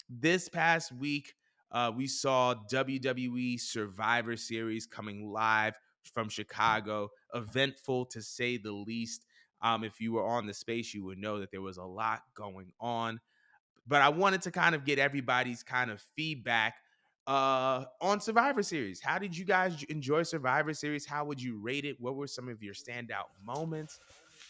This past week, we saw WWE Survivor Series coming live from Chicago. Eventful to say the least. If you were on the space, you would know that there was a lot going on. But I wanted to kind of get everybody's kind of feedback on Survivor Series. How did you guys enjoy Survivor Series? How would you rate it? What were some of your standout moments?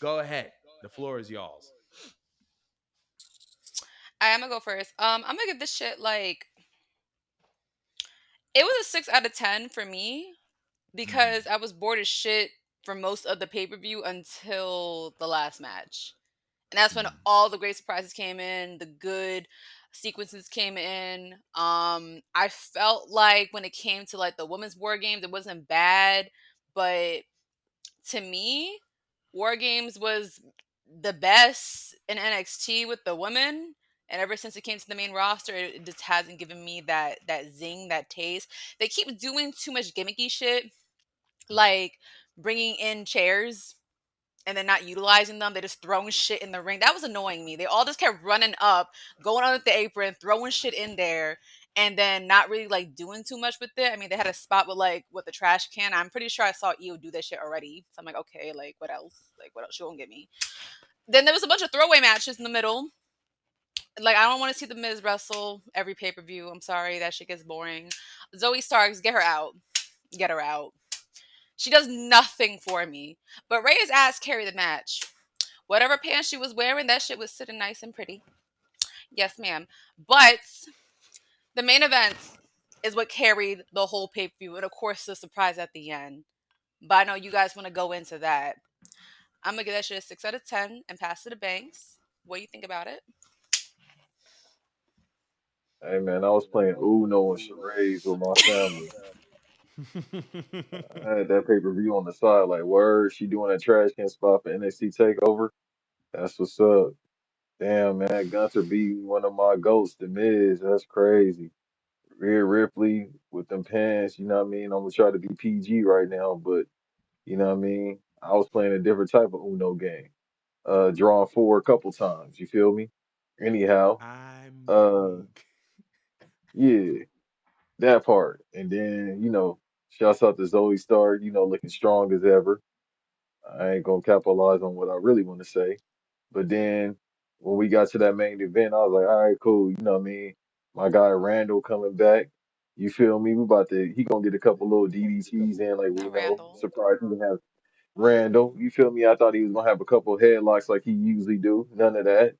Go ahead. The floor is y'all's. I'm gonna go first. I'm gonna give this shit like it was a 6 out of 10 for me Mhm. because I was bored as shit for most of the pay per view until the last match. And that's when Mm. all the great surprises came in, the good sequences came in. I felt like when it came to like the women's war games, it wasn't bad, but to me, war games was the best in NXT with the women. And ever since it came to the main roster, it just hasn't given me that zing, that taste. They keep doing too much gimmicky shit, Mm. like bringing in chairs and then not utilizing them. They're just throwing shit in the ring. That was annoying me. They all just kept running up, going on with the apron, throwing shit in there, and then not really like doing too much with it. I mean, they had a spot with like with the trash can. I'm pretty sure I saw Io do that shit already. So I'm like, okay, like what else? Like what else you gonna get me? Then there was a bunch of throwaway matches in the middle. Like I don't want to see the Miz wrestle every pay per view. I'm sorry, that shit gets boring. Zoe Starks, get her out. Get her out. She does nothing for me. But Rhea's ass carried the match. Whatever pants she was wearing, that shit was sitting nice and pretty. Yes, ma'am. But the main event is what carried the whole pay per view, and of course the surprise at the end. But I know you guys want to go into that. I'm gonna give that shit a 6 out of 10 and pass to the banks. What do you think about it? Hey man, I was playing Uno and charades with my family. I had that pay-per-view on the side, like word, she doing a trash can spot for NXT Takeover. That's what's up. Damn man, Gunter beat one of my goats, The Miz. That's crazy. Rhea Ripley with them pants. You know what I mean? I'm gonna try to be PG right now, but you know what I mean. I was playing a different type of Uno game. Drawing four a couple times. You feel me? Anyhow, I'm uh, weak. yeah. That part. And then, shouts out to Zoe Stark, looking strong as ever. I ain't gonna capitalize on what I really want to say. But then when we got to that main event, I was like, all right, cool. You know what I mean? My guy Randall coming back. You feel me? He gonna get a couple little DDTs in, like, Not Randall. surprised he didn't have Randall. You feel me? I thought he was gonna have a couple headlocks like he usually do. None of that.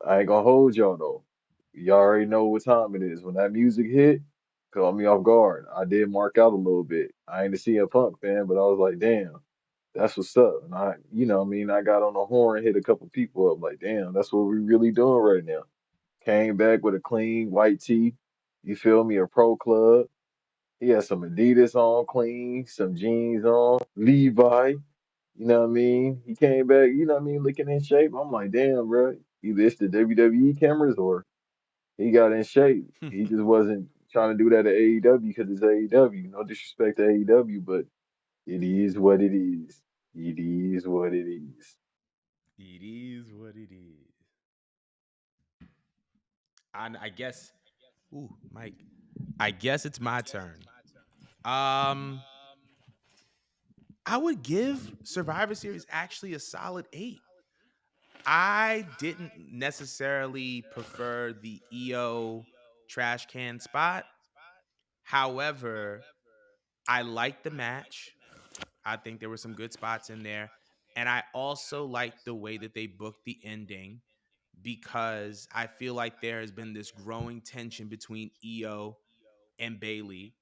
I ain't gonna hold y'all though. Y'all already know what time it is. When that music hit, caught me off guard. I did mark out a little bit. I ain't a CM Punk fan, but I was like, damn, that's what's up. And what I mean, I got on the horn, hit a couple people up, like, damn, that's what we really doing right now. Came back with a clean white tee. You feel me? A pro club. He had some Adidas on, clean, some jeans on, Levi. You know what I mean? He came back, you know what I mean, looking in shape. I'm like, damn, bro, either it's the WWE cameras or he got in shape. He just wasn't trying to do that at AEW because it's AEW. No disrespect to AEW, but it is what it is. It is what it is. It is what it is. I guess. Ooh, Mike. I guess it's my turn. Um, I would give Survivor Series actually a solid 8. I didn't necessarily prefer the EO trash can spot. However, I liked the match. I think there were some good spots in there. And I also like the way that they booked the ending because I feel like there has been this growing tension between EO and Bailey.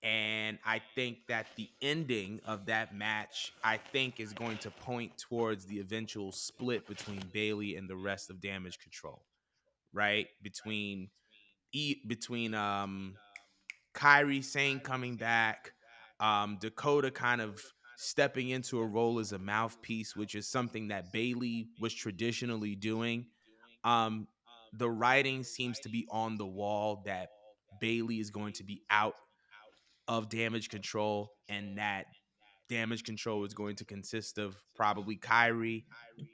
And I think that the ending of that match, I think, is going to point towards the eventual split between Bailey and the rest of Damage Control, right? Between Kyrie Sane coming back, Dakota kind of stepping into a role as a mouthpiece, which is something that Bailey was traditionally doing. Um, the writing seems to be on the wall that Bailey is going to be out of Damage Control, and that Damage Control is going to consist of probably Kyrie,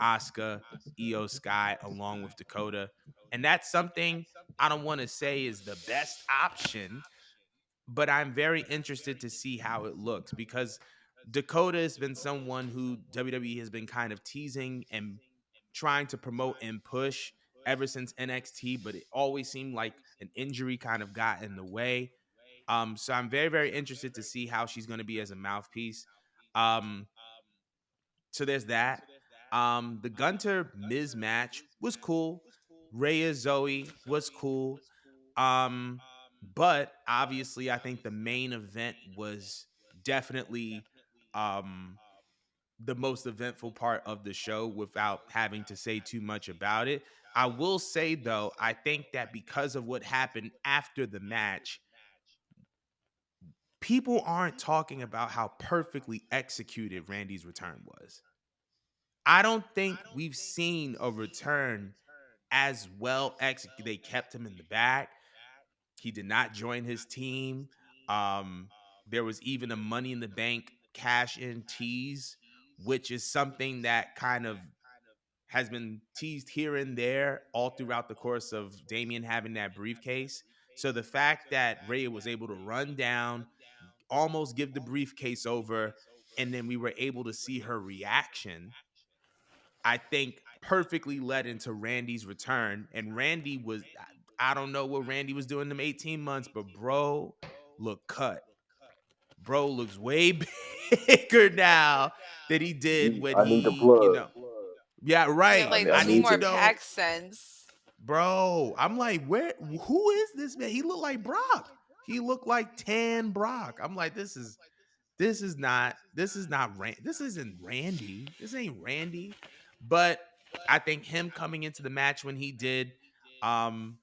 Asuka, Io Sky, along with Dakota. And that's something. I don't want to say is the best option, but I'm very interested to see how it looks because Dakota has been someone who WWE has been kind of teasing and trying to promote and push ever since NXT, but it always seemed like an injury kind of got in the way. So I'm very, very interested to see how she's going to be as a mouthpiece. Um, so there's that. The Gunter Miz match was cool. Rhea Zoe was cool. Um, but obviously, I think the main event was definitely um the most eventful part of the show without having to say too much about it. I will say though, I think that because of what happened after the match, people aren't talking about how perfectly executed Randy's return was. I don't think we've seen a return as well executed. They kept him in the back. He did not join his team. Um, there was even a Money in the Bank cash in tease, which is something that kind of has been teased here and there all throughout the course of Damien having that briefcase. So the fact that Rhea was able to run down, almost give the briefcase over, and then we were able to see her reaction, I think perfectly led into Randy's return. And Randy was, I don't know what Randy was doing them 18 months, but bro look cut. Bro looks way bigger now than he did when I need the he, plug. yeah, You have right. like I I two need need to more to. know, pack cents. bro. I'm like, who is this man? He looked like Brock. He looked like tan Brock. I'm like, this isn't Randy. This ain't Randy. But I think him coming into the match when he did, um,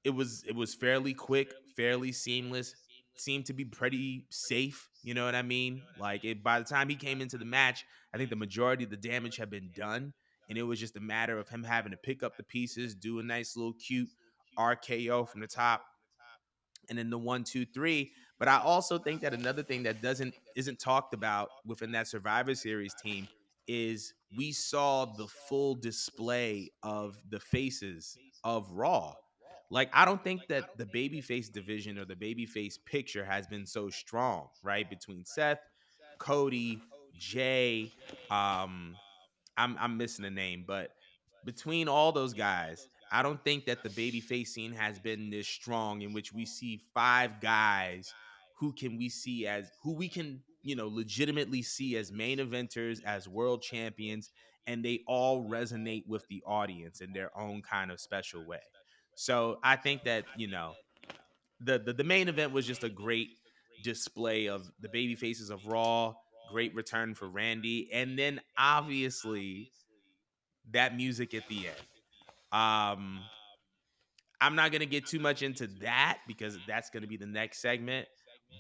it was fairly quick, fairly seamless, seemed to be pretty safe, you know what I mean? Like by the time he came into the match, I think the majority of the damage had been done, and it was just a matter of him having to pick up the pieces, do a nice little cute RKO from the top, and then the 1 2 3. But I also think that another thing that doesn't isn't talked about within that Survivor Series team is we saw the full display of the faces of Raw. Like I don't think that the babyface division or the babyface picture has been so strong, right? Between Seth, Cody, Jay, um, I'm missing a name, but between all those guys, I don't think that the babyface scene has been this strong in which we see five guys who we can, legitimately see as main eventers, as world champions, and they all resonate with the audience in their own kind of special way. So I think that, the main event was just a great display of the baby faces of Raw, great return for Randy, and then obviously that music at the end. Um, I'm not gonna get too much into that because that's gonna be the next segment.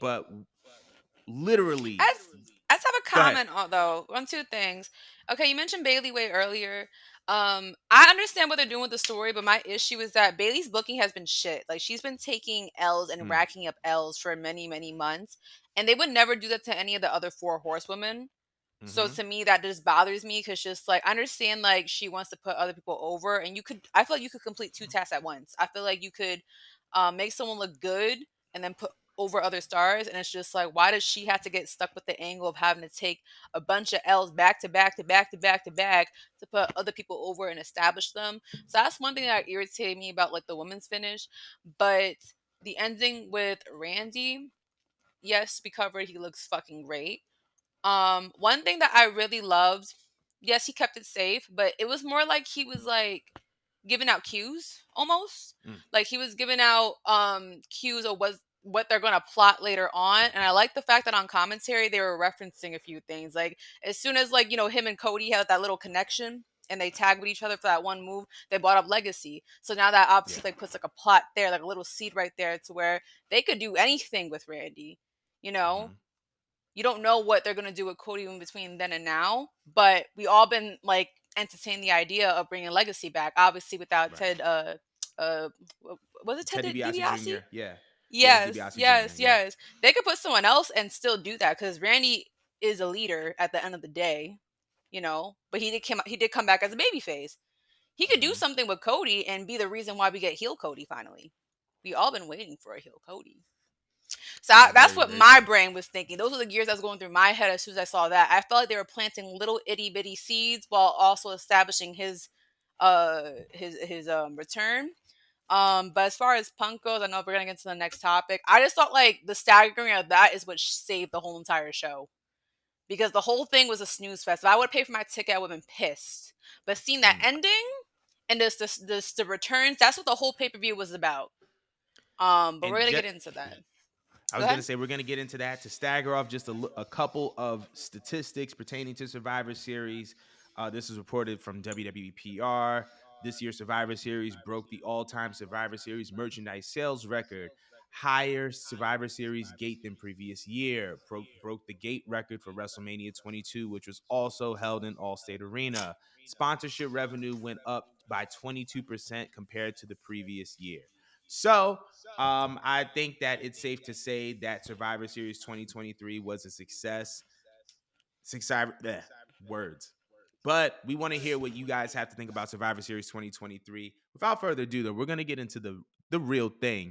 But literally, As I just have a go ahead. comment on though on two things. Okay, you mentioned Bailey way earlier. I understand what they're doing with the story, but my issue is that Bailey's booking has been shit. Like she's been taking L's and Mm, racking up L's for many, many months, and they would never do that to any of the other four horsewomen. So mm-hmm, to me, that just bothers me because just like I understand like she wants to put other people over, and you could. I feel like you could complete two tasks at once. I feel like you could make someone look good and then put over other stars, and it's just like why does she have to get stuck with the angle of having to take a bunch of L's back to back to back to back to back to put other people over and establish them? So that's one thing that irritated me about like the women's finish, but the ending with Randy, yes, we covered he looks fucking great. One thing that I really loved, yes, he kept it safe, but it was more like he was like giving out cues almost. mm, Like he was giving out cues of what they're gonna plot later on. And I like the fact that on commentary they were referencing a few things. Like as soon as like, him and Cody had that little connection and they tagged with each other for that one move, they brought up legacy. So now that yeah. obviously like puts like a plot there, like a little seed right there to where they could do anything with Randy, you know? Mm-hmm, You don't know what they're gonna do with Cody in between then and now, but we all been like entertain the idea of bringing Legacy back. Obviously, without right. Ted, uh, was it Ted Teddy DiBiase DiBiase? Jr. Yeah. Yeah, it was Yes, DiBiase Jr. yes, Yeah. yes. They could put someone else and still do that because Randy is a leader at the end of the day, But he did come back as a babyface. He could do Mhm. something with Cody and be the reason why we get heel Cody finally. We all been waiting for a heel Cody. So This is that's very, what very my true. brain was thinking. Those were the gears that was going through my head as soon as I saw that. I felt like they were planting little itty bitty seeds while also establishing his return. But as far as Punk goes, I know we're gonna get to the next topic. I just thought like the staggering of that is what saved the whole entire show because the whole thing was a snooze fest. If I would pay for my ticket, I would have been pissed. But seeing that Mm. ending and this the returns, that's what the whole pay per view was about. But we're And gonna just get into that. I Go was going ahead. to say we're going to get into that to stagger off just a couple of statistics pertaining to Survivor Series. This is reported from WWE PR. This year's Survivor Series broke the all-time Survivor Series merchandise sales record. Higher Survivor Series gate than previous year. Broke the gate record for WrestleMania 22, which was also held in Allstate Arena. Sponsorship revenue went up by 22% compared to the previous year. So, I think that it's safe to say that Survivor Series 2023 was a success. Words. But we want to hear what you guys have to think about Survivor Series 2023. Without further ado, though, we're going to get into the real thing.